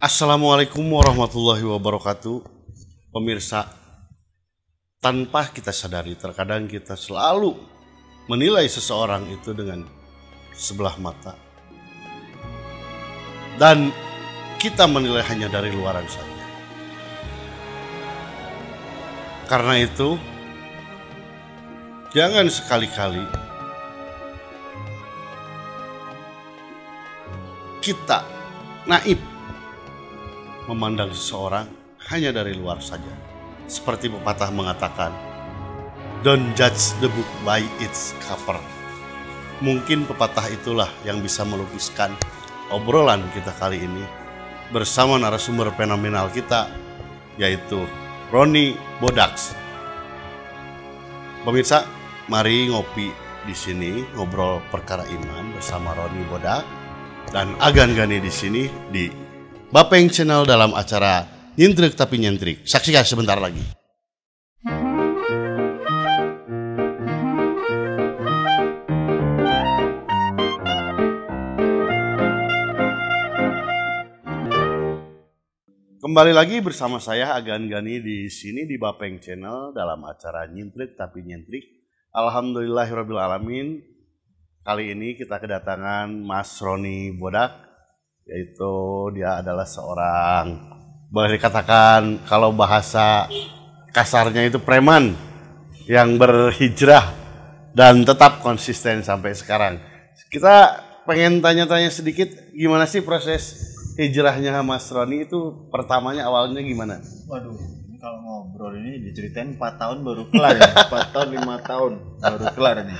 Assalamualaikum warahmatullahi wabarakatuh. Pemirsa, tanpa kita sadari terkadang kita selalu menilai seseorang itu dengan sebelah mata. Dan kita menilai hanya dari luaran saja. Karena itu, jangan sekali-kali kita naif memandang seseorang hanya dari luar saja. Seperti pepatah mengatakan, don't judge the book by its cover. Mungkin pepatah itulah yang bisa melukiskan obrolan kita kali ini bersama narasumber fenomenal kita, yaitu Roni Bodaks. Pemirsa, mari ngopi di sini, ngobrol perkara iman bersama Roni Bodaks dan Agan Gani di sini di Bapeng Channel dalam acara Nyintrik Tapi Nyentrik. Saksikan sebentar lagi. Kembali lagi bersama saya Agan Gani di sini di Bapeng Channel dalam acara Nyintrik Tapi Nyentrik. Alhamdulillahirrabbilalamin. Kali ini kita kedatangan Mas Roni Bodaks, yaitu dia adalah seorang, boleh dikatakan kalau bahasa kasarnya itu preman yang berhijrah dan tetap konsisten sampai sekarang. Kita pengen tanya-tanya sedikit, gimana sih proses hijrahnya Mas Roni itu pertamanya awalnya gimana? Waduh, ini kalau ngobrol ini diceritain 4 tahun baru kelar ya. 4 tahun 5 tahun baru kelar nih.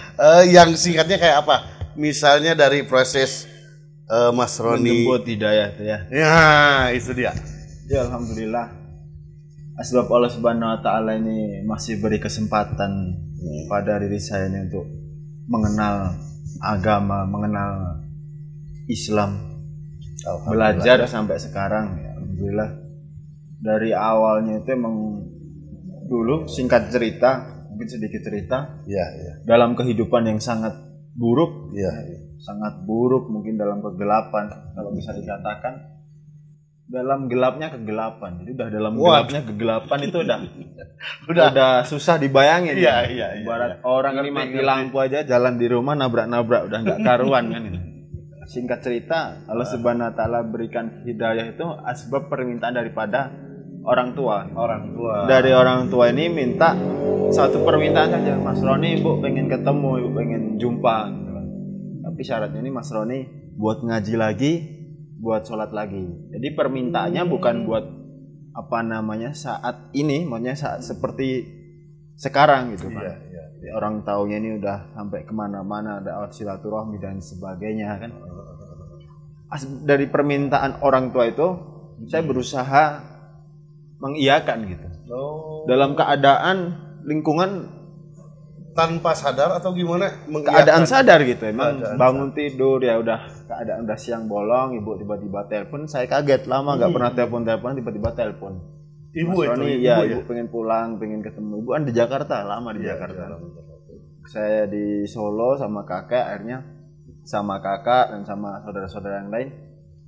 Yang singkatnya kayak apa? Misalnya dari proses Mas Roni menjemput hidayah tuh ya. Ya, itu dia. Ya alhamdulillah. Sebab Allah Subhanahu wa taala ini masih beri kesempatan pada diri saya ini untuk mengenal agama, mengenal Islam. Belajar sampai sekarang ya, alhamdulillah. Dari awalnya itu emang dulu singkat cerita, mungkin sedikit cerita. Ya. Dalam kehidupan yang sangat buruk, Ya. Sangat buruk, mungkin dalam kegelapan kalau bisa dikatakan, dalam gelapnya kegelapan. Jadi udah dalam gelapnya kegelapan itu udah susah dibayangin. Iya. Ibarat orang ini mati lampu aja jalan di rumah nabrak udah nggak karuan kan itu. Singkat cerita, Allah Subhanahu wa taala berikan hidayah itu asbab permintaan daripada orang tua. Dari orang tua ini minta satu permintaan saja, Mas Roni, Ibu pengen ketemu, Ibu pengen jumpa. Tapi syaratnya ini Mas Roni buat ngaji lagi, buat sholat lagi. Jadi permintaannya bukan buat saat ini, maksudnya saat seperti sekarang gitu kan. Iya. Orang taunya ini udah sampai kemana-mana, ada silaturahmi dan sebagainya kan. Dari permintaan orang tua itu, saya berusaha mengiyakan gitu. Dalam keadaan lingkungan Tanpa sadar atau gimana? Keadaan sadar gitu, emang bangun tidur ya udah keadaan udah siang bolong, ibu tiba-tiba telepon, saya kaget, lama nggak pernah telepon tiba-tiba telepon. Ibu Ibu pengen pulang, pengen ketemu. Ibu kan di Jakarta, lama di Jakarta. Saya di Solo sama kakak, akhirnya sama kakak dan sama saudara-saudara yang lain.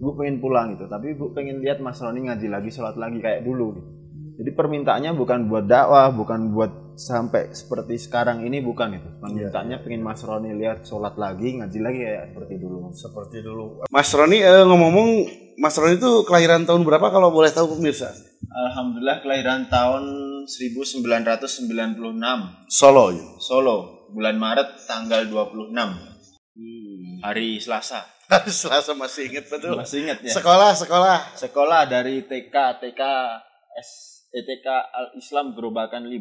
Ibu pengen pulang gitu, tapi ibu pengen lihat Mas Roni ngaji lagi, sholat lagi kayak dulu gitu. Jadi permintaannya bukan buat dakwah, bukan buat sampai seperti sekarang ini, bukan itu. Permintaannya pengen Mas Roni lihat sholat lagi, ngaji lagi kayak seperti dulu. Mas Roni, ngomong-ngomong, Mas Roni itu kelahiran tahun berapa kalau boleh tahu pemirsa? Alhamdulillah kelahiran tahun 1996. Solo. Bulan Maret tanggal 26. Hari Selasa. Hari Selasa, masih ingat betul? Masih ingat ya. Sekolah dari TK Al-Islam Gerobakan 5.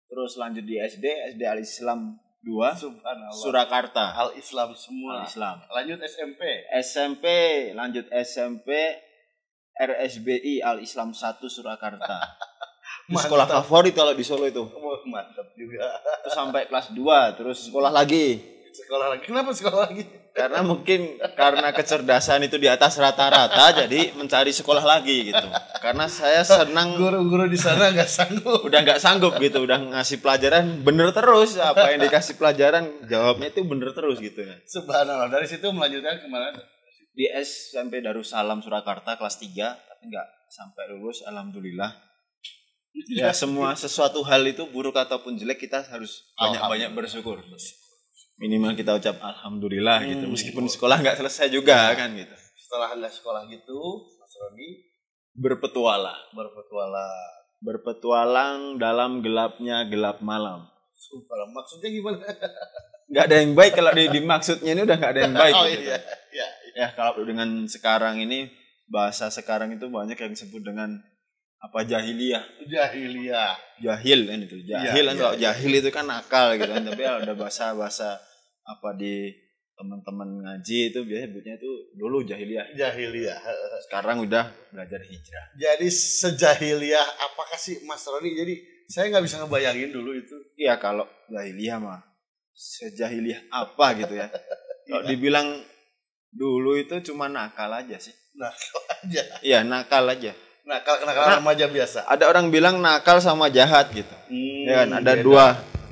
Terus lanjut di SD Al-Islam 2. Surakarta. Al-Islam semua. Al-Islam. Lanjut SMP RSBI Al-Islam 1 Surakarta. Sekolah favorit kalau di Solo itu. Mantap juga. Terus sampai kelas 2, terus sekolah lagi. Kenapa sekolah lagi? Karena kecerdasan itu di atas rata-rata, jadi mencari sekolah lagi gitu. Karena saya senang, guru-guru di sana nggak sanggup. Udah nggak sanggup gitu, udah ngasih pelajaran bener terus, apa yang dikasih pelajaran jawabnya itu bener terus gitu ya. Subhanallah. Dari situ melanjutkan kemana? di SMP Darussalam Surakarta kelas 3, tapi nggak sampai lulus, alhamdulillah. Ya semua sesuatu hal itu buruk ataupun jelek kita harus banyak-banyak bersyukur. Minimal kita ucap alhamdulillah gitu. Meskipun sekolah nggak selesai juga kan gitu. Setelah nggak sekolah gitu, Mas Roni berpetualang dalam gelapnya gelap malam. Sumpah, maksudnya gimana? Nggak ada yang baik kalau di maksudnya ini udah nggak ada yang baik. Oh gitu. iya. Ya kalau dengan sekarang ini bahasa sekarang itu banyak yang disebut dengan apa jahil kan itu jahil kan kalau jahil itu kan nakal gitu kan, tapi ada bahasa apa di teman-teman ngaji itu biasanya sebutnya itu dulu jahiliyah. Sekarang udah belajar hijrah. Jadi sejahiliyah apakah sih Mas Roni? Jadi saya nggak bisa ngebayangin dulu itu. Iya, kalau jahiliyah mah sejahiliyah apa gitu ya. Kalau dibilang dulu itu cuma nakal aja sih. Nakal aja. Iya, nakal aja. Kenakalan remaja biasa. Ada orang bilang nakal sama jahat gitu. Ya kan, ada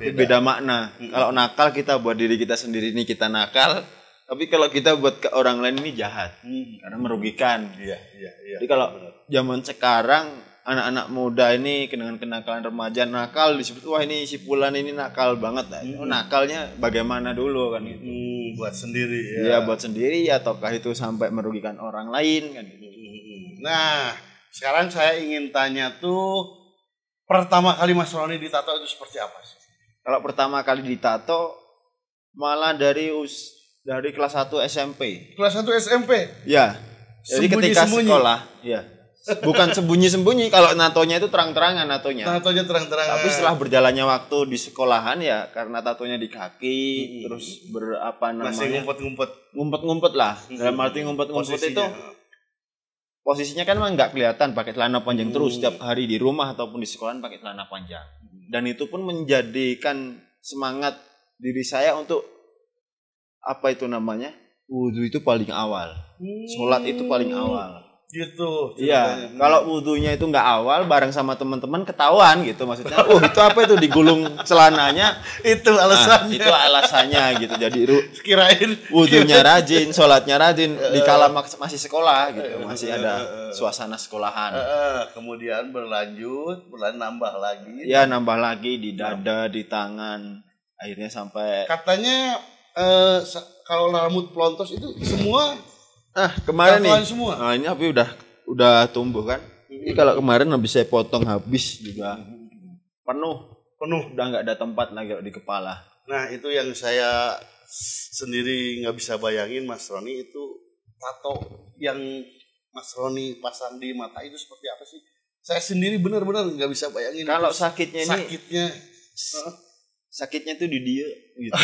beda makna. Kalau nakal kita buat diri kita sendiri ini kita nakal, tapi kalau kita buat ke orang lain ini jahat. Karena merugikan. Iya. Jadi kalau zaman sekarang anak-anak muda ini dengan kenakalan remaja nakal disebut wah ini si Fulan ini nakal banget. Nakalnya bagaimana dulu kan gitu. Buat sendiri ya. Iya, buat sendiri ataukah itu sampai merugikan orang lain kan gitu. Nah, sekarang saya ingin tanya tuh, pertama kali Mas Roni ditato itu seperti apa sih? Kalau pertama kali ditato malah dari kelas 1 SMP. Kelas 1 SMP? Ya. Jadi ketika sekolah, ya. Bukan sembunyi-sembunyi, kalau natonya itu terang-terangan natonya. Natonya terang-terangan. Tapi setelah berjalannya waktu di sekolahan ya karena tatonya di kaki, terus masih ngumpet-ngumpet lah. Dalam arti ngumpet-ngumpet itu posisinya kan memang nggak kelihatan pakai celana panjang terus setiap hari di rumah ataupun di sekolahan pakai celana panjang. Dan itu pun menjadikan semangat diri saya untuk apa itu namanya? Wudu itu paling awal. Sholat itu paling awal. Gitu. Iya, kalau wudunya itu nggak awal bareng sama teman-teman ketahuan gitu maksudnya. Itu apa itu digulung celananya? Itu alasannya. Itu alasannya gitu. Jadi kirain wudunya rajin, sholatnya rajin dikala masih sekolah gitu, masih ada suasana sekolahan. Kemudian berlanjut nambah lagi. Ya, nambah lagi di dada, di tangan. Akhirnya sampai katanya kalau rambut pelontos itu semua kemarin nih. Semua. Nah, ini tapi udah tumbuh kan. Ini kalau kemarin habis saya potong habis juga penuh udah nggak ada tempat lagi di kepala. Nah, itu yang saya sendiri nggak bisa bayangin Mas Roni itu tato yang Mas Roni pasang di mata itu seperti apa sih? Saya sendiri benar-benar nggak bisa bayangin. Kalau sakitnya tuh di dia gitu.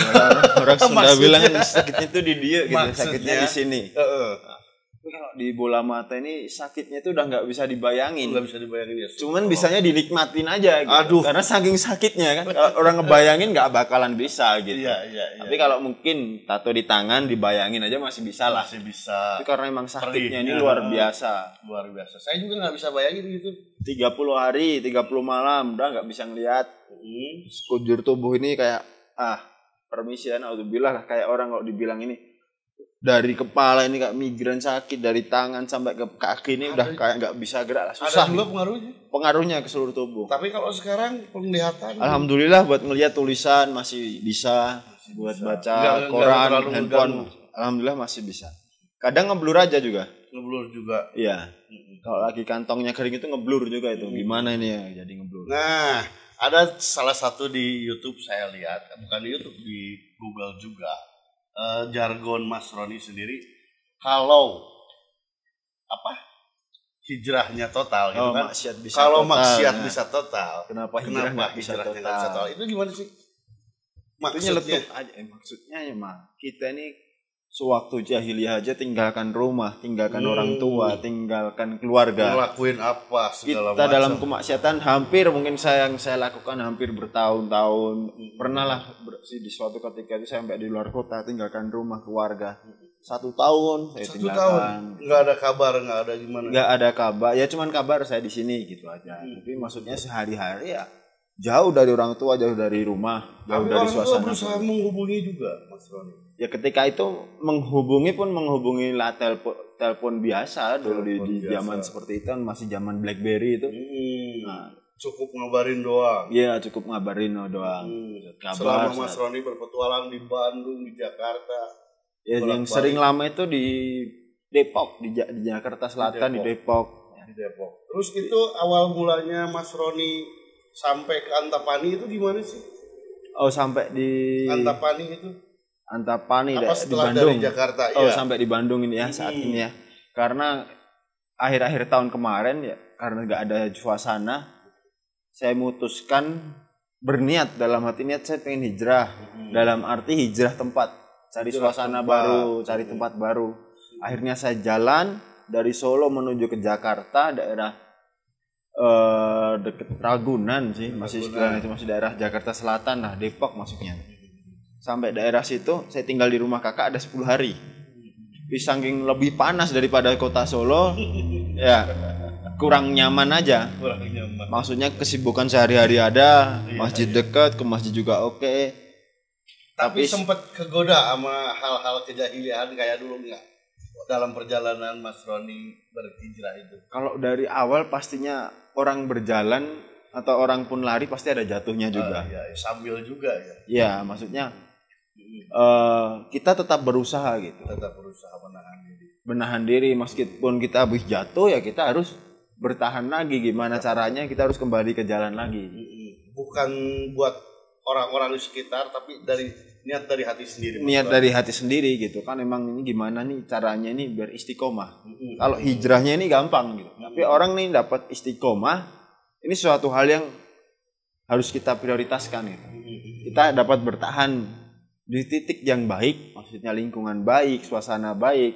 Orang Sunda bilang sakitnya tuh di dia gitu. Sakitnya di sini. Tapi kalau di bola mata ini sakitnya tuh udah nggak bisa dibayangin. Nggak bisa dibayangin ya. Cuman bisanya dinikmatin aja gitu. Karena saking sakitnya kan. Kalau orang ngebayangin nggak bakalan bisa gitu. Iya. Tapi kalau mungkin tato di tangan dibayangin aja masih bisa lah. Masih bisa. Tapi karena emang sakitnya ini luar biasa. Luar biasa. Saya juga nggak bisa bayangin gitu. 30 hari, 30 malam udah nggak bisa ngelihat. Sekujur tubuh ini kayak permisi ya, naudzubillah kayak orang kalau dibilang ini dari kepala ini kayak migran sakit, dari tangan sampai ke kaki ini udah kayak nggak bisa gerak lah, susah. Ada juga pengaruhnya ke seluruh tubuh. Tapi kalau sekarang penglihatan alhamdulillah buat ngelihat tulisan masih bisa, buat baca koran, handphone alhamdulillah masih bisa. Kadang ngeblur aja juga. Iya. Kalau lagi kantongnya kering itu ngeblur juga itu. Gimana ini ya jadi ngeblur. Nah, ada salah satu di YouTube saya lihat, bukan di YouTube, di Google juga, jargon Mas Roni sendiri, kalau hijrahnya total gitu kan? Kalau maksiat bisa total, kenapa hijrah nggak bisa total? Itu gimana sih? Maksudnya aja, maksudnya ya kita ini sewaktu jahiliyah aja tinggalkan rumah, tinggalkan orang tua, tinggalkan keluarga. Ngelakuin apa segala kita macam. Dalam kemaksiatan hampir mungkin yang saya lakukan hampir bertahun-tahun. Pernah lah di suatu ketika itu saya sampai di luar kota tinggalkan rumah keluarga. 1 tahun saya tinggalkan. Nggak ada kabar, nggak ada gimana? Nggak ada kabar, ya cuman kabar saya di sini gitu aja. Tapi maksudnya sehari-hari ya jauh dari orang tua, jauh dari rumah, jauh dari suasana. Berusaha menghubungi juga Mas Roni. Ya ketika itu menghubungi lah telepon biasa dulu di zaman seperti itu kan, masih zaman BlackBerry itu. Nah, cukup ngabarin doang. Iya, cukup ngabarin doang. Kabar, selama Mas Roni berpetualang di Bandung, di Jakarta. Ya, yang sering lama itu di Depok, di Jakarta Selatan, di Depok. Di Depok. Terus itu awal mulanya Mas Roni sampai ke Antapani itu gimana sih? Oh, sampai di Antapani itu? Antapani apa di Bandung. Dari Jakarta, oh, iya. Sampai di Bandung ini ya saat ini ya. Karena akhir-akhir tahun kemarin ya, karena nggak ada suasana, saya memutuskan berniat dalam hati niat saya pengen hijrah. Dalam arti hijrah tempat, cari suasana baru, cari tempat baru. Akhirnya saya jalan dari Solo menuju ke Jakarta, daerah deket Ragunan sih, masih sekalian itu masih daerah Jakarta Selatan lah, Depok maksudnya. Sampai daerah situ saya tinggal di rumah kakak ada 10 hari. Saking lebih panas daripada kota Solo, ya kurang nyaman aja. Kurang nyaman. Maksudnya kesibukan sehari-hari ada, masjid dekat, ke masjid juga oke. Tapi sempat kegoda sama hal-hal kejahilian kayak dulu nggak dalam perjalanan Mas Roni berhijrah itu? Kalau dari awal pastinya orang berjalan atau orang pun lari pasti ada jatuhnya juga. Ya, sambil juga ya. Ya, maksudnya kita tetap berusaha gitu. Tetap berusaha menahan diri meskipun kita habis jatuh ya kita harus bertahan lagi. Gimana caranya kita harus kembali ke jalan lagi. Bukan buat orang-orang di sekitar tapi niat dari hati sendiri. Niat dari hati sendiri gitu kan. Emang ini gimana nih caranya nih biar istiqomah. Kalau hijrahnya ini gampang gitu. Tapi orang nih dapat istiqomah ini suatu hal yang harus kita prioritaskan gitu. Kita dapat bertahan di titik yang baik, maksudnya lingkungan baik, suasana baik.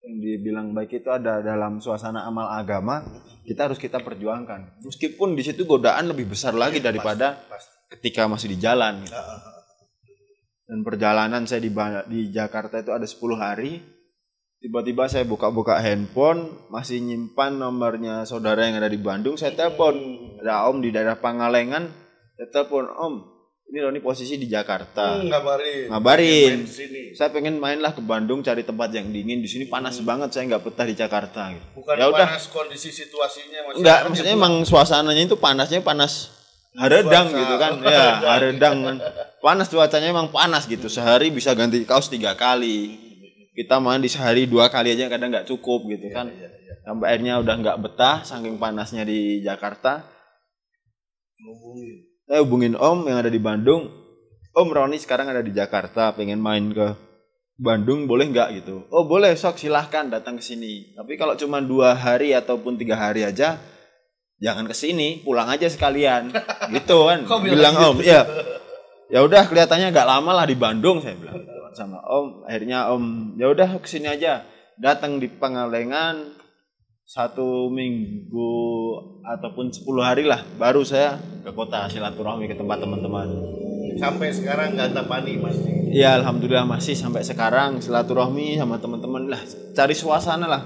Yang dibilang baik itu ada dalam suasana amal agama, kita perjuangkan. Meskipun di situ godaan lebih besar lagi daripada ketika masih di jalan. Gitu. Dan perjalanan saya di Jakarta itu ada 10 hari. Tiba-tiba saya buka-buka handphone, masih nyimpan nomornya saudara yang ada di Bandung, saya telepon. Ada om di daerah Pangalengan, saya telepon, om, ini Roni posisi di Jakarta. Ngabarin. Saya pengen mainlah ke Bandung cari tempat yang dingin. Di sini panas banget, saya nggak betah di Jakarta. Gitu. Bukan ya panas kondisi situasinya. Enggak, maksudnya emang suasananya itu panasnya panas haredang gitu kan. Ya, haredang kan. Panas cuacanya emang panas gitu. Sehari bisa ganti kaos 3 kali. Kita main di sehari 2 kali aja kadang nggak cukup gitu kan. Sampai akhirnya udah nggak betah saking panasnya di Jakarta. Saya hubungin om yang ada di Bandung. Om Roni sekarang ada di Jakarta, pengen main ke Bandung, boleh nggak gitu? Oh boleh, sok silahkan datang ke sini. Tapi kalau cuma 2 hari ataupun 3 hari aja, jangan ke sini, pulang aja sekalian. Gitu kan? Bilang gitu? Om, ya. Ya udah kelihatannya nggak lama lah di Bandung, saya bilang sama om. Akhirnya om, ya udah ke sini aja. Datang di Pangalengan 1 minggu ataupun 10 hari lah baru saya ke kota silaturahmi ke tempat teman-teman. Sampai sekarang nggak Antapani masih? Iya alhamdulillah masih sampai sekarang silaturahmi sama teman-teman lah, cari suasana lah.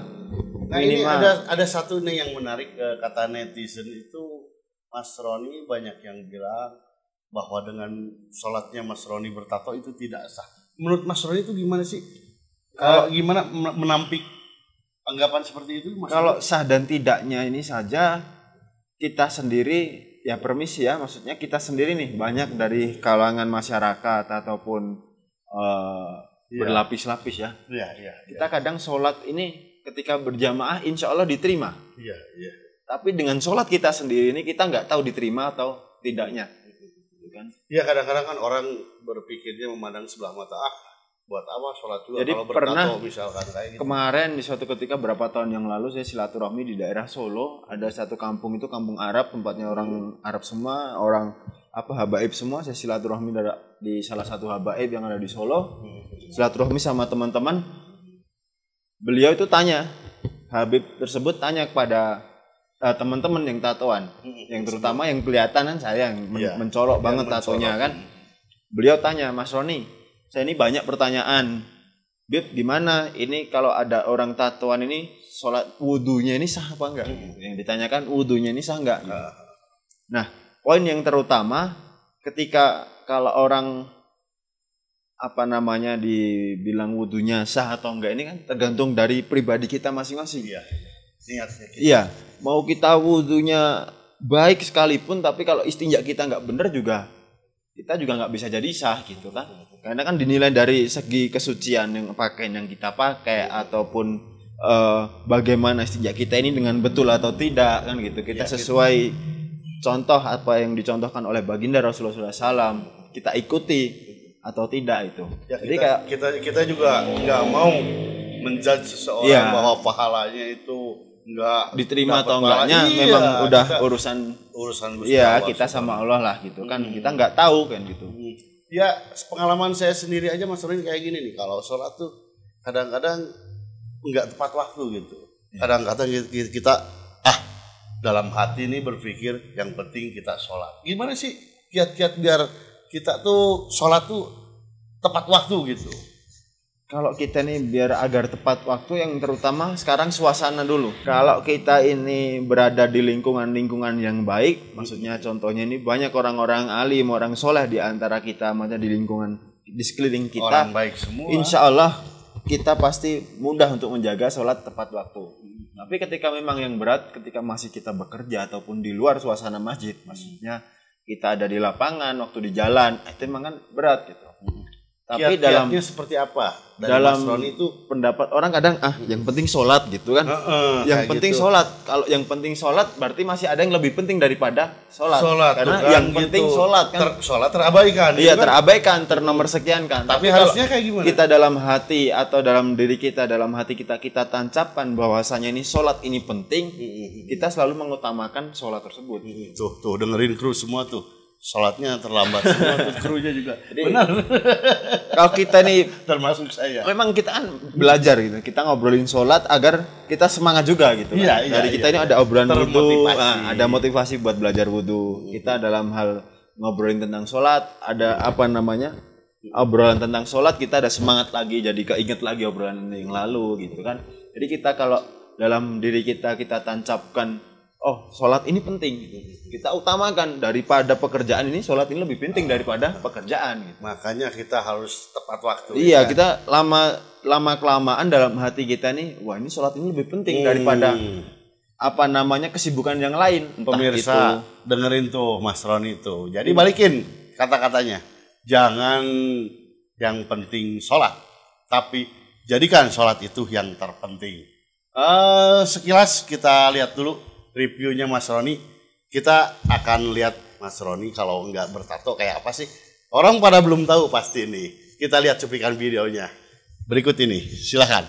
Nah ini ada satu nih yang menarik, kata netizen itu Mas Roni banyak yang bilang bahwa dengan sholatnya Mas Roni bertato itu tidak sah. Menurut Mas Roni itu gimana sih? Gimana menampik anggapan seperti itu? Kalau sah dan tidaknya ini saja kita sendiri ya permisi ya, maksudnya kita sendiri nih banyak dari kalangan masyarakat ataupun berlapis-lapis ya. Kita kadang sholat ini ketika berjamaah insya Allah diterima. Tapi dengan sholat kita sendiri ini kita nggak tahu diterima atau tidaknya. Iya kadang-kadang kan orang berpikirnya memandang sebelah mata, buat apa sholat juga. Jadi kalau pernah misalkan kayak gitu. Kemarin di suatu ketika berapa tahun yang lalu saya silaturahmi di daerah Solo, ada satu kampung itu kampung Arab, tempatnya orang Arab semua, orang habaib semua. Saya silaturahmi di salah satu habaib yang ada di Solo. Silaturahmi sama teman-teman. Beliau itu tanya, habib tersebut tanya kepada teman-teman yang tatoan, yang terutama yang kelihatan kan saya yang mencolok banget tatonya kan. Beliau tanya, Mas Roni, saya ini banyak pertanyaan. Bib, gimana ini kalau ada orang tatoan ini sholat wudunya ini sah apa enggak? Yang ditanyakan wudunya ini sah enggak? Nah, poin yang terutama ketika kalau orang apa namanya dibilang wudunya sah atau enggak ini kan tergantung dari pribadi kita masing-masing. Iya. Niatnya kita. Iya, mau kita wudunya baik sekalipun tapi kalau istinja kita nggak bener juga kita juga nggak bisa jadi sah gitu kan. Karena kan dinilai dari segi kesucian yang pakaian yang kita pakai ataupun bagaimana istinja kita ini dengan betul atau tidak kan gitu. Kita sesuai contoh apa yang dicontohkan oleh baginda Rasulullah SAW kita ikuti atau tidak itu. Ya, jadi kita juga nggak mau menjudge seseorang bahwa pahalanya itu nggak diterima atau enggaknya, memang udah urusan Iya, kita sama Allah lah gitu kan. Kita nggak tahu kan gitu. Ya, pengalaman saya sendiri aja Mas Ronin kayak gini nih, kalau sholat tuh kadang-kadang nggak tepat waktu gitu. Kadang-kadang kita dalam hati nih berpikir yang penting kita sholat. Gimana sih kiat-kiat biar kita tuh sholat tuh tepat waktu gitu? Kalau kita nih biar agar tepat waktu, yang terutama sekarang suasana dulu. Kalau kita ini berada di lingkungan yang baik, maksudnya contohnya ini banyak orang-orang alim, orang soleh di antara kita, maksudnya di lingkungan di sekeliling kita, orang baik semua. Insya Allah kita pasti mudah untuk menjaga sholat tepat waktu. Tapi ketika memang yang berat, ketika masih kita bekerja ataupun di luar suasana masjid, maksudnya kita ada di lapangan, waktu di jalan, itu memang kan berat gitu. Tapi kiat-kiatnya seperti apa? Dalam itu pendapat orang kadang yang penting sholat gitu kan. Yang penting gitu. Sholat. Kalau yang penting sholat berarti masih ada yang lebih penting daripada sholat. Karena kan, yang penting gitu. Sholat kan. Sholat terabaikan. Iya kan? Terabaikan, ternomor sekian kan. Tapi harusnya kayak gimana? Kita dalam hati atau dalam diri kita, dalam hati kita tancapkan bahwasanya ini sholat ini penting. Kita selalu mengutamakan sholat tersebut. Tuh dengerin kru semua tuh. Sholatnya terlambat semua tuh, krunya juga. Jadi, benar. Kalau kita nih termasuk saya. Memang kita kan belajar gitu. Kita ngobrolin sholat agar kita semangat juga gitu. Iya, kan? Dari kita ini ada obrolan wudu, ada motivasi buat belajar wudu. Kita dalam hal ngobrolin tentang sholat, ada apa namanya? Obrolan tentang sholat, kita ada semangat lagi, jadi keinget lagi obrolan yang lalu gitu kan. Jadi kita kalau dalam diri kita tancapkan sholat ini penting gitu. Kita utamakan daripada pekerjaan ini, sholat ini lebih penting daripada pekerjaan gitu. Makanya kita harus tepat waktu. Iya, kita lama kelamaan dalam hati kita nih, wah ini sholat ini lebih penting daripada apa namanya kesibukan yang lain. Pemirsa, dengerin tuh Mas Roni tuh. Jadi balikin kata-katanya. Jangan yang penting sholat, tapi jadikan sholat itu yang terpenting. Sekilas kita lihat dulu reviewnya Mas Roni. Kita akan lihat Mas Roni kalau nggak bertato kayak apa sih. Orang pada belum tahu pasti nih. Kita lihat cuplikan videonya berikut ini, silahkan.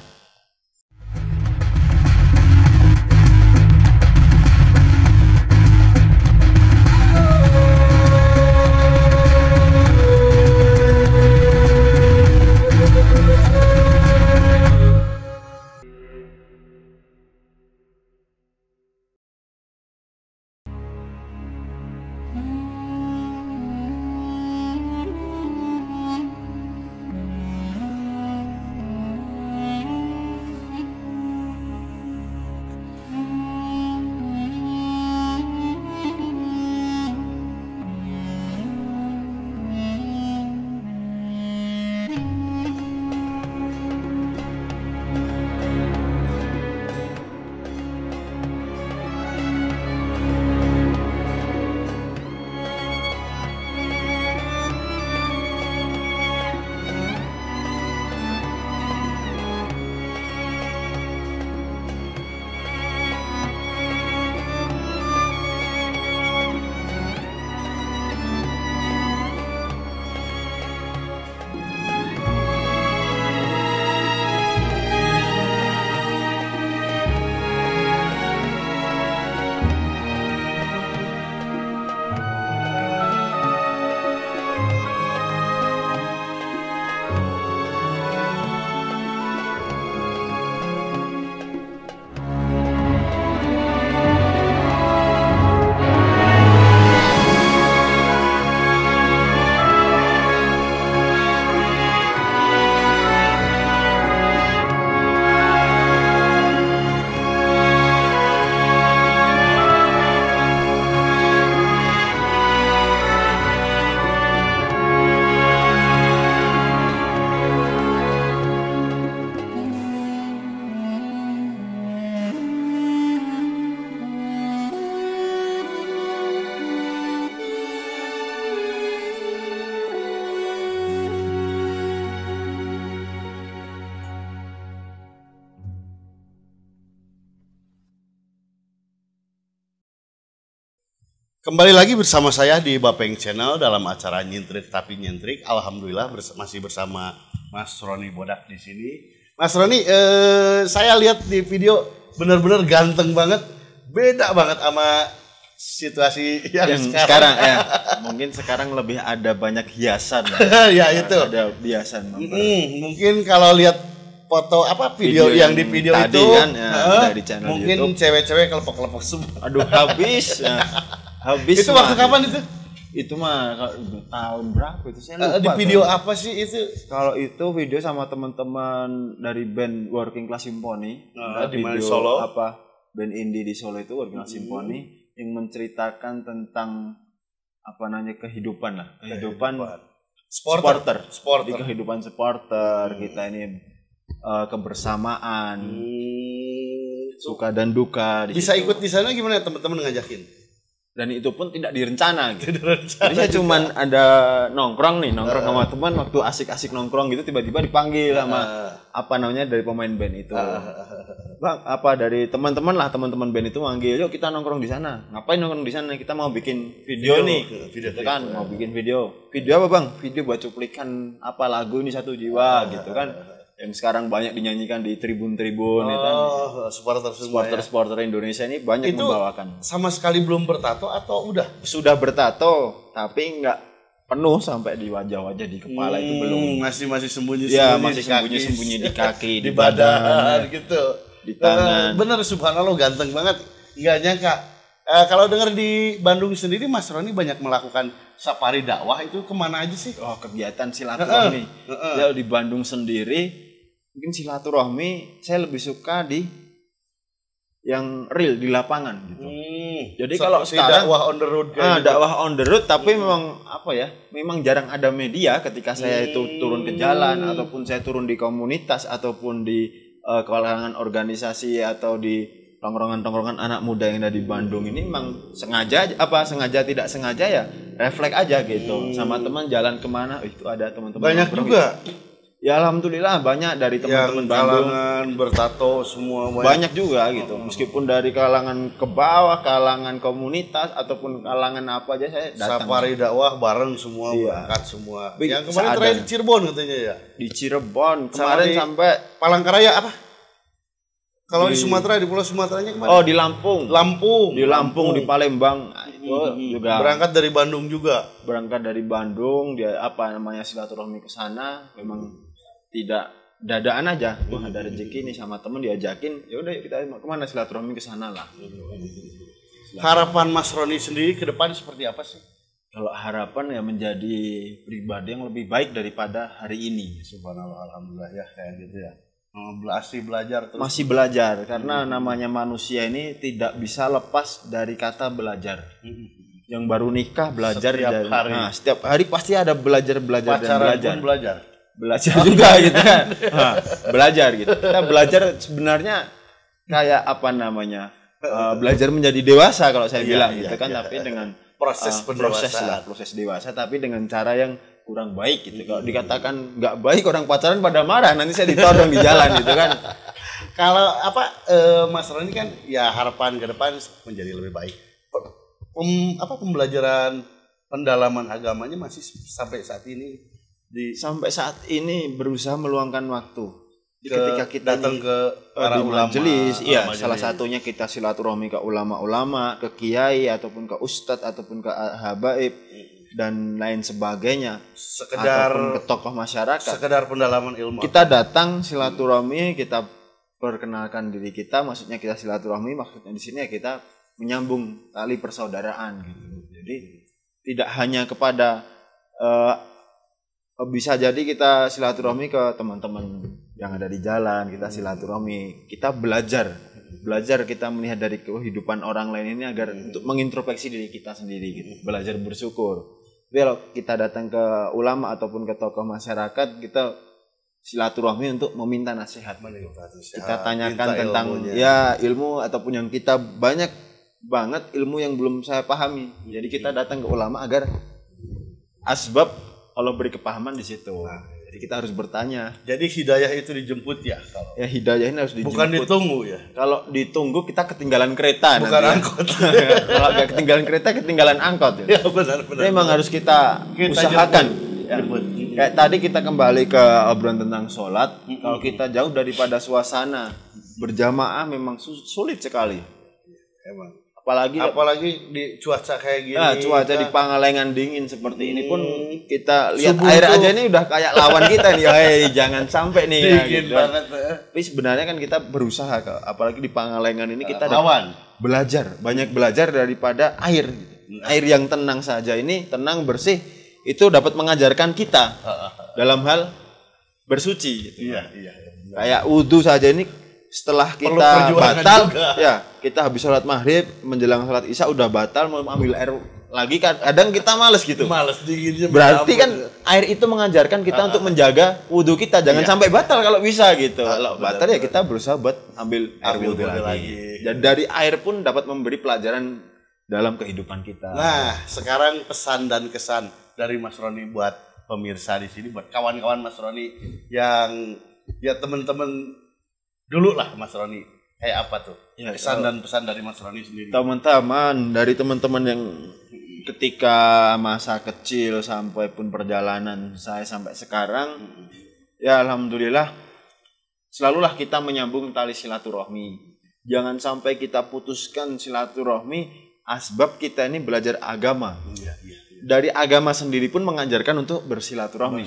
Kembali lagi bersama saya di Bapeng Channel dalam acara Nyintrik Tapi Nyentrik. Alhamdulillah masih bersama Mas Roni Bodak di sini. Mas Roni, saya lihat di video benar-benar ganteng banget, beda banget sama situasi yang sekarang. Ya. Mungkin sekarang lebih ada banyak hiasan. Ya itu. Ada hiasan. Mungkin kalau lihat foto video yang di video tadi itu kan, ya, dari channel mungkin YouTube. Cewek-cewek kelepek-kelepek semua. Aduh habis. Ya. Habis. Itu waktu kapan itu? Itu mah tahun berapa itu saya lupa. Di video apa sih itu? Kalau itu video sama teman-teman dari band Working Class Symphony. Di mana video Solo? Band indie di Solo itu Working Class Symphony yang menceritakan tentang kehidupan lah. Kehidupan supporter. Di kehidupan supporter kita ini kebersamaan, suka dan duka. Bisa ikut di sana gimana teman-teman ngajakin? Dan itu pun tidak direncana gitu. Jadi saya cuman ada nongkrong sama teman, waktu asik-asik nongkrong gitu tiba-tiba dipanggil sama dari pemain band itu. Bang, dari teman-teman band itu manggil, "Yuk kita nongkrong di sana." "Ngapain nongkrong di sana?" "Kita mau bikin video nih." Video kan, mau bikin video. "Video apa, Bang?" "Video buat cuplikan lagu ini Satu Jiwa," gitu kan. Yang sekarang banyak dinyanyikan di tribun-tribun itu. Supporter Indonesia ini banyak itu membawakan. Sama sekali belum bertato atau udah? Sudah bertato, tapi enggak penuh sampai di wajah-wajah, di kepala itu belum. Masih sembunyi-sembunyi. Ya, masih sembunyi-sembunyi di kaki, di badan gitu. Di tangan. Bener, subhanallah ganteng banget. Enggak nyangka. Kalau dengar di Bandung sendiri, Mas Roni banyak melakukan safari dakwah, itu kemana aja sih? Oh, kegiatan silaturahmi. Ya, di Bandung sendiri mungkin silaturahmi saya lebih suka di yang real di lapangan gitu. Jadi kalau sekarang dakwah on the road dakwah on the road, tapi memang memang jarang ada media ketika saya itu turun ke jalan ataupun saya turun di komunitas ataupun di kalangan organisasi atau di tongkrongan anak muda yang ada di Bandung ini. Memang sengaja tidak sengaja ya refleks aja gitu. Sama teman jalan kemana itu ada teman-teman banyak juga gitu. Ya alhamdulillah banyak dari teman-teman Bandung, kalangan bertato semua banyak juga gitu. Meskipun dari kalangan ke bawah, kalangan komunitas ataupun kalangan apa aja saya datang. Safari dakwah bareng semua, berangkat semua. Yang kemarin terakhir di Cirebon katanya ya. Di Cirebon kemarin sampai Palangkaraya apa? Kalau di Sumatera, di Pulau Sumateranya kemarin? Oh, di Lampung. Di Lampung, di Palembang. Itu juga. Berangkat dari Bandung juga. Berangkat dari Bandung, dia silaturahmi ke sana. Memang tidak dadaan aja. Wah, ada rezeki nih sama temen diajakin. Ya udah kita kemana silaturahmi ke sana lah. Harapan Mas Roni sendiri ke depan seperti apa sih? Kalau harapan ya menjadi pribadi yang lebih baik daripada hari ini. Subhanallah, alhamdulillah ya kayak gitu ya. Masih belajar terus. Masih belajar karena namanya manusia ini tidak bisa lepas dari kata belajar. Yang baru nikah belajar setiap hari. Setiap hari pasti ada belajar Pacaran dan belajar. Belajar juga gitu kan. Belajar gitu. Kita belajar sebenarnya kayak belajar menjadi dewasa kalau saya bilang gitu kan, tapi dengan proses dewasa tapi dengan cara yang kurang baik gitu. Kalau dikatakan nggak baik orang pacaran pada marah, nanti saya ditodong di jalan gitu kan. Kalau Mas Roni kan ya harapan ke depan menjadi lebih baik. Pembelajaran pendalaman agamanya masih sampai saat ini berusaha meluangkan waktu. Ketika kita datang ke para ulama, majelis, salah satunya kita silaturahmi ke ulama-ulama, ke kiai ataupun ke ustadz ataupun ke habaib dan lain sebagainya, ataupun ke tokoh masyarakat, sekedar pendalaman ilmu. Kita datang silaturahmi, kita perkenalkan diri kita, maksudnya kita silaturahmi, maksudnya di sini ya kita menyambung tali persaudaraan gitu. Jadi tidak hanya kepada bisa jadi kita silaturahmi ke teman-teman yang ada di jalan, kita silaturahmi, kita belajar kita melihat dari kehidupan orang lain ini agar untuk mengintrospeksi diri kita sendiri gitu, belajar bersyukur. Tapi kalau kita datang ke ulama ataupun ke tokoh masyarakat, kita silaturahmi untuk meminta nasihat. Kita tanyakan tentang ilmu ataupun yang kita banyak banget ilmu yang belum saya pahami. Jadi kita datang ke ulama agar asbab Allah beri kepahaman di situ. Jadi kita harus bertanya. Jadi hidayah itu dijemput ya kalau. Ya hidayah ini harus dijemput. Bukan ditunggu ya. Kalau ditunggu kita ketinggalan kereta. Bukan nanti, angkot. Kalau nggak ketinggalan kereta, ketinggalan angkot. Ya benar. Memang harus kita usahakan. Ya. Kayak tadi kita kembali ke obrolan tentang sholat. Kalau kita jauh daripada suasana berjamaah memang sulit sekali. Emang. Apalagi di cuaca kayak gini. Nah, cuaca di Pangalengan dingin seperti ini pun kita lihat Subuh air tuh. aja ini udah kayak lawan kita nih. Hei, jangan sampai nih. Ya, Dingin gitu. banget. Tapi sebenarnya kan kita berusaha apalagi di Pangalengan ini kita Lawan. banyak belajar daripada air. Air yang tenang saja ini, tenang, bersih, itu dapat mengajarkan kita dalam hal bersuci gitu. Iya. Kayak wudhu saja ini setelah Perlu kita perjuangan batal, juga. ya kita habis sholat maghrib menjelang sholat isya udah batal mau ambil air lagi, kadang kita males gitu. Males dinginnya. Berarti kan air itu mengajarkan kita untuk menjaga wudhu kita, jangan sampai batal kalau bisa gitu. Kalau batal ya kita berusaha buat ambil air wudhu lagi. Dan dari air pun dapat memberi pelajaran dalam kehidupan kita. Nah, sekarang pesan dan kesan dari Mas Roni buat pemirsa di sini, buat kawan-kawan Mas Roni yang ya teman-teman dulu lah Mas Roni, kayak apa tuh Ya, kesan dan pesan dari Mas Roni sendiri? Teman-teman yang ketika masa kecil sampai pun perjalanan saya sampai sekarang, ya alhamdulillah selalulah kita menyambung tali silaturahmi. Jangan sampai kita putuskan silaturahmi asbab kita ini belajar agama. Dari agama sendiri pun mengajarkan untuk bersilaturahmi.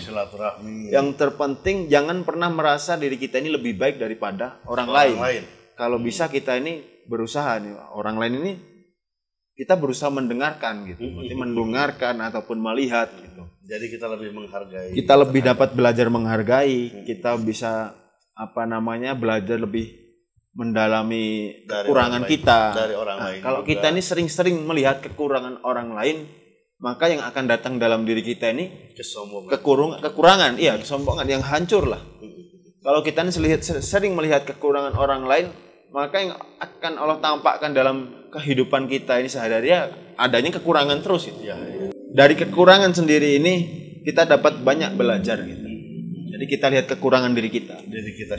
Yang terpenting jangan pernah merasa diri kita ini lebih baik daripada orang lain. Kalau bisa kita ini berusaha nih, orang lain ini kita berusaha mendengarkan gitu. Berarti mendengarkan ataupun melihat gitu. Jadi kita lebih menghargai. Kita lebih dapat belajar menghargai. Kita bisa belajar lebih mendalami kekurangan kita. Dari orang lain. Kalau kita ini sering-sering melihat kekurangan orang lain, maka yang akan datang dalam diri kita ini kekurangan, kesombongan yang hancur lah. Kalau kita ini sering melihat kekurangan orang lain, maka yang akan Allah tampakkan dalam kehidupan kita ini sehari-hari adanya kekurangan terus gitu. Dari kekurangan sendiri ini kita dapat banyak belajar gitu. Jadi kita lihat kekurangan diri kita.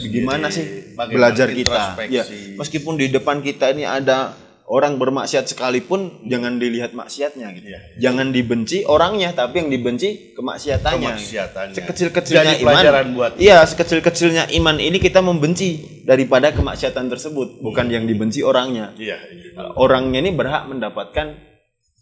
Gimana sih belajar kita? Ya, meskipun di depan kita ini ada orang bermaksiat sekalipun, jangan dilihat maksiatnya gitu. Jangan dibenci orangnya, tapi yang dibenci kemaksiatannya. Sekecil-kecilnya iman. Sekecil-kecilnya iman ini kita membenci daripada kemaksiatan tersebut, bukan yang dibenci orangnya. Orangnya ini berhak mendapatkan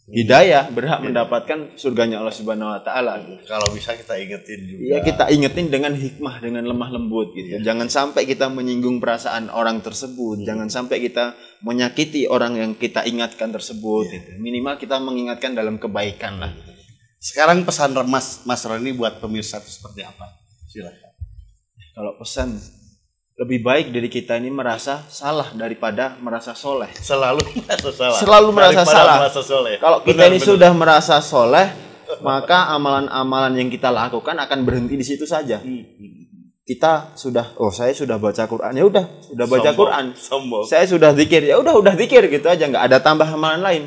hidayah, berhak mendapatkan surganya Allah Subhanahu wa taala. Kalau bisa kita ingetin juga. Iya, kita ingetin dengan hikmah, dengan lemah lembut gitu. Jangan sampai kita menyinggung perasaan orang tersebut, jangan sampai kita menyakiti orang yang kita ingatkan tersebut gitu. Minimal kita mengingatkan dalam kebaikan lah. Sekarang pesan Mas Roni buat pemirsa itu seperti apa? Silakan. Kalau pesan, lebih baik dari kita ini merasa salah daripada merasa soleh. Selalu merasa salah. Selalu merasa salah. Kalau kita ini sudah merasa soleh, maka amalan-amalan yang kita lakukan akan berhenti di situ saja. Kita sudah, saya sudah baca Quran, ya udah baca Quran. Saya sudah zikir, ya udah zikir gitu aja, nggak ada tambah amalan lain.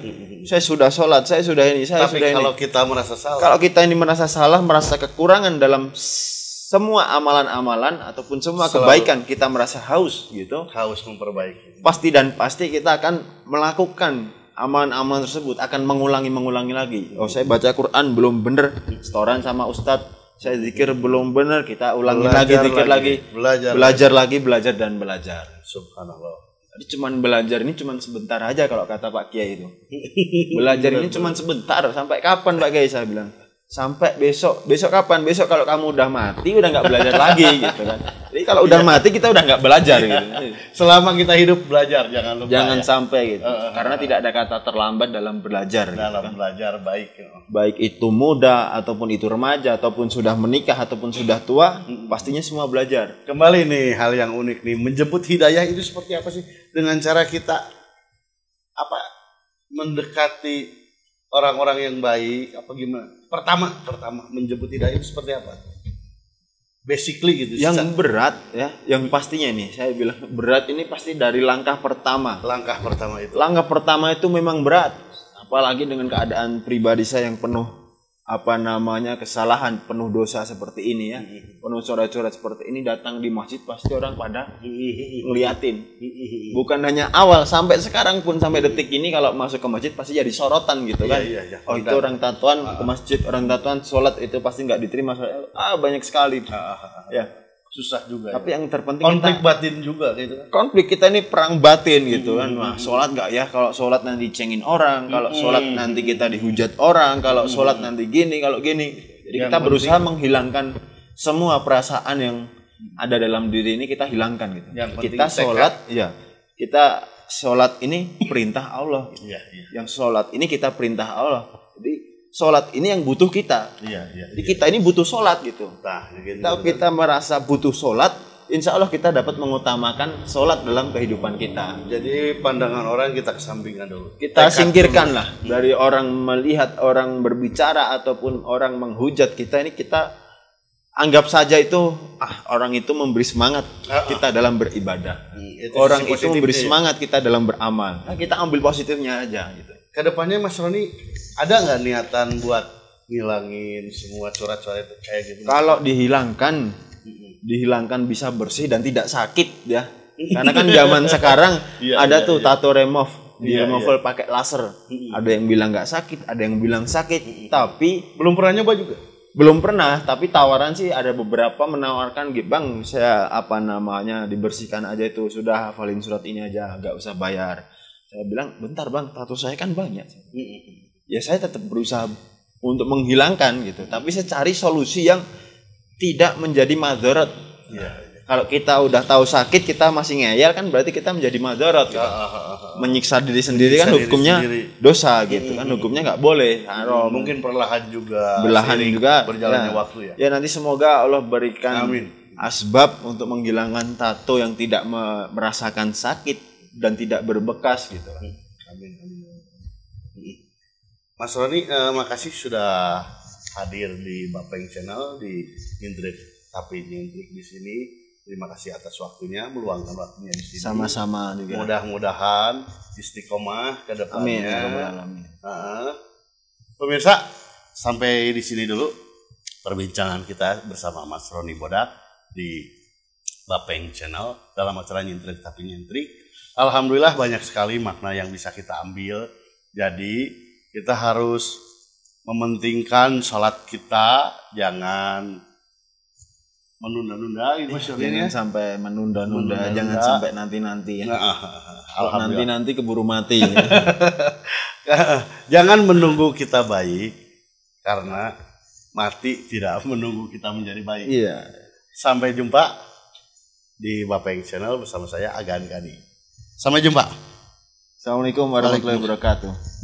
Saya sudah sholat, saya sudah ini, Tapi kalau kita merasa salah, kalau kita ini merasa salah, merasa kekurangan dalam semua amalan-amalan ataupun semua kebaikan, kita merasa haus gitu. Haus memperbaiki. Pasti kita akan melakukan amalan-amalan tersebut, akan mengulangi lagi. Saya baca Quran belum bener, setoran sama ustadz. Saya zikir belum bener, kita ulangi lagi, zikir lagi. Belajar dan belajar. Subhanallah. Jadi cuman belajar ini cuman sebentar aja kalau kata Pak Kiai itu. Belajar ini cuman sebentar, sampai kapan Pak Kiai saya bilang? Sampai besok kapan? Besok kalau kamu udah mati udah nggak belajar lagi gitu kan. Jadi kalau udah mati kita udah nggak belajar gitu. Selama kita hidup belajar, jangan lupa. Jangan sampai gitu. Karena tidak ada kata terlambat dalam belajar. Belajar baik. Baik itu muda ataupun itu remaja ataupun sudah menikah ataupun sudah tua, pastinya semua belajar. Kembali nih hal yang unik nih, menjemput hidayah itu seperti apa sih? Dengan cara kita mendekati orang-orang yang baik apa gimana? Pertama menjemput hidayah itu seperti apa? Basically gitu. Yang berat ya, yang pastinya nih saya bilang berat ini pasti dari langkah pertama. Langkah pertama itu. Langkah pertama itu memang berat, apalagi dengan keadaan pribadi saya yang penuh apa namanya kesalahan penuh dosa seperti ini ya, penuh coret-coret seperti ini datang di masjid pasti orang pada ngeliatin. Bukan hanya awal, sampai sekarang pun sampai detik ini kalau masuk ke masjid pasti jadi sorotan gitu kan. Oh itu orang tatoan ke masjid, orang tatoan sholat itu pasti nggak diterima. Banyak sekali. Ya. Susah juga. Tapi yang terpenting konflik batin juga gitu. Konflik kita ini perang batin gitu kan. Wah, sholat nggak ya? Kalau sholat nanti dicengin orang, kalau sholat nanti kita dihujat orang, kalau sholat nanti gini, kalau gini. Jadi kita berusaha menghilangkan semua perasaan yang ada dalam diri ini, kita hilangkan gitu. Kita sholat, ya kita sholat ini perintah Allah. Yang sholat ini kita perintah Allah. Jadi sholat ini yang butuh kita. Jadi kita ini butuh sholat gitu. Kalau kita merasa butuh sholat, insya Allah kita dapat mengutamakan sholat dalam kehidupan kita. Jadi pandangan orang kita kesampingkan dulu. Kita singkirkan lah dari orang melihat, orang berbicara ataupun orang menghujat kita ini, kita anggap saja itu orang itu memberi semangat kita dalam beribadah. Orang itu memberi semangat kita dalam beramal. Nah, kita ambil positifnya aja gitu. Kedepannya Mas Roni ada nggak niatan buat ngilangin semua coret-coret kayak gitu? Kalau dihilangkan bisa bersih dan tidak sakit ya. Karena kan zaman sekarang ada tuh tato remove, removal pakai laser. Ada yang bilang nggak sakit, ada yang bilang sakit. Tapi belum pernah nyoba juga. Belum pernah, tapi tawaran sih ada beberapa menawarkan, Bang, saya dibersihkan aja itu, sudah hafalin surat ini aja, nggak usah bayar. Saya bilang, bentar Bang, tato saya kan banyak. Ya saya tetap berusaha untuk menghilangkan gitu. Tapi saya cari solusi yang tidak menjadi madarat. Kalau kita udah tahu sakit, kita masih ngeyel kan berarti kita menjadi madarat. Gitu. Menyiksa diri sendiri kan hukumnya dosa gitu kan. Hukumnya nggak boleh. Mungkin perlahan juga. Berjalannya waktu ya. Ya nanti semoga Allah berikan asbab untuk menghilangkan tato yang tidak merasakan sakit dan tidak berbekas gitu. Amin. Mas Roni, makasih sudah hadir di Bapeng Channel, di Nyentrik tapi Nyentrik di sini. Terima kasih atas waktunya, meluangkan waktunya di sini. Sama-sama juga. Mudah-mudahan istiqomah ke depannya. Amin. Pemirsa, sampai di sini dulu perbincangan kita bersama Mas Roni Bodak di Bapeng Channel dalam acara Nyentrik tapi Nyentrik. Alhamdulillah banyak sekali makna yang bisa kita ambil. Jadi kita harus mementingkan sholat kita, jangan menunda-nunda gitu maksudnya. Jangan sampai menunda-nunda, jangan sampai nanti-nanti ya. Nanti-nanti keburu mati. Jangan menunggu kita baik, karena mati tidak menunggu kita menjadi baik. Sampai jumpa di Bapeng Channel bersama saya Agan Kani. Sampai jumpa. Assalamualaikum warahmatullahi wabarakatuh.